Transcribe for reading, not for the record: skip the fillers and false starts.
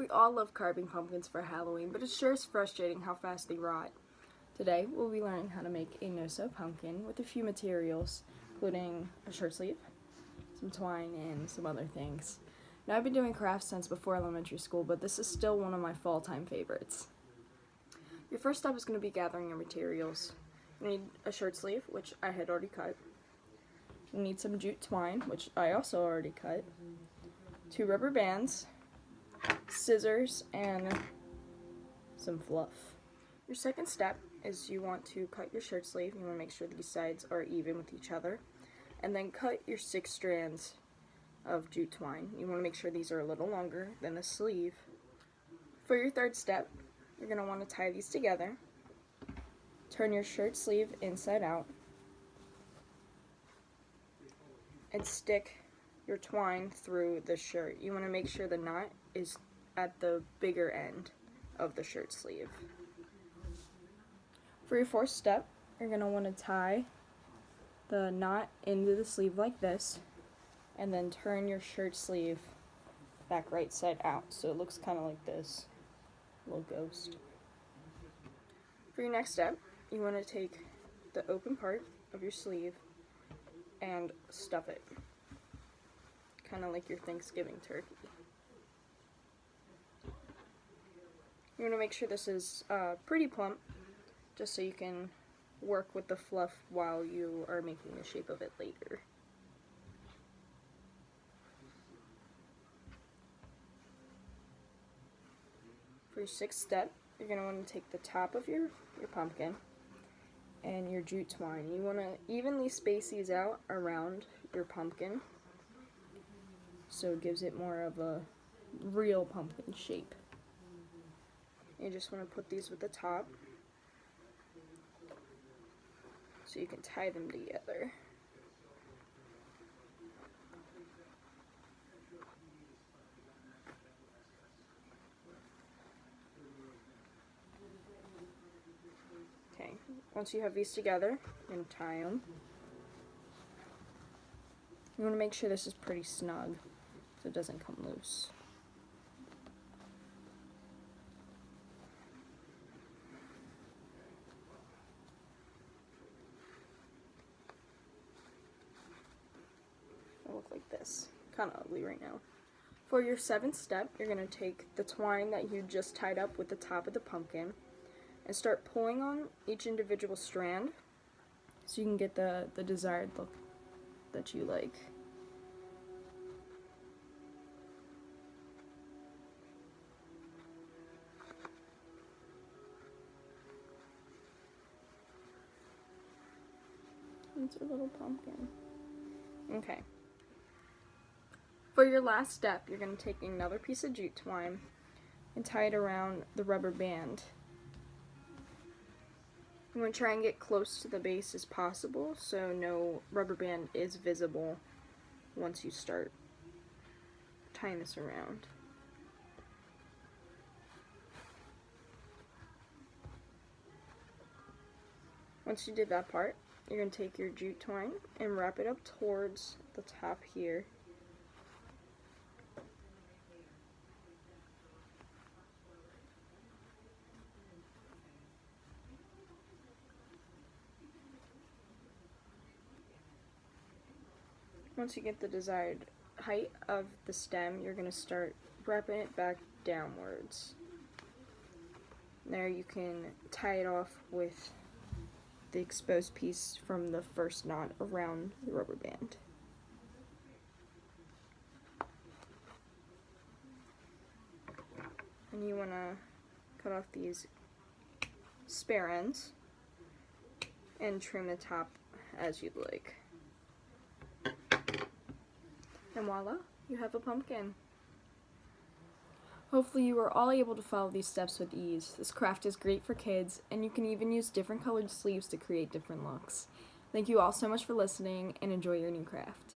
We all love carving pumpkins for Halloween, but it sure is frustrating how fast they rot. Today, we'll be learning how to make a no-sew pumpkin with a few materials, including a shirt sleeve, some twine, and some other things. Now, I've been doing crafts since before elementary school, but this is still one of my fall-time favorites. Your first step is going to be gathering your materials. You need a shirt sleeve, which I had already cut. You need some jute twine, which I also already cut. 2 rubber bands, scissors, and some fluff. Your second step is you want to cut your shirt sleeve. You want to make sure these sides are even with each other. And then cut your 6 strands of jute twine. You want to make sure these are a little longer than the sleeve. For your third step, you're going to want to tie these together. Turn your shirt sleeve inside out. And stick your twine through the shirt. You want to make sure the knot is at the bigger end of the shirt sleeve. For your fourth step, you're going to want to tie the knot into the sleeve like this, and then turn your shirt sleeve back right side out so it looks kind of like this little ghost. For your next step, you want to take the open part of your sleeve and stuff it, kind of like your Thanksgiving turkey. You want to make sure this is pretty plump, just so you can work with the fluff while you are making the shape of it later. For your sixth step, you're going to want to take the top of your pumpkin and your jute twine. You want to evenly space these out around your pumpkin so it gives it more of a real pumpkin shape. You just want to put these with the top so you can tie them together. Okay, once you have these together, you're going to tie them. You want to make sure this is pretty snug so it doesn't come loose. It'll look like this. Kind of ugly right now. For your seventh step, you're going to take the twine that you just tied up with the top of the pumpkin and start pulling on each individual strand so you can get the desired look that you like. It's a little pumpkin. Okay. For your last step, you're going to take another piece of jute twine and tie it around the rubber band. You want to try and get close to the base as possible so no rubber band is visible once you start tying this around. Once you did that part, you're going to take your jute twine and wrap it up towards the top here. Once you get the desired height of the stem, you're going to start wrapping it back downwards. There you can tie it off with the exposed piece from the first knot around the rubber band. And you want to cut off these spare ends and trim the top as you'd like. And voila, you have a pumpkin. Hopefully you are all able to follow these steps with ease. This craft is great for kids, and you can even use different colored sleeves to create different looks. Thank you all so much for listening, and enjoy your new craft.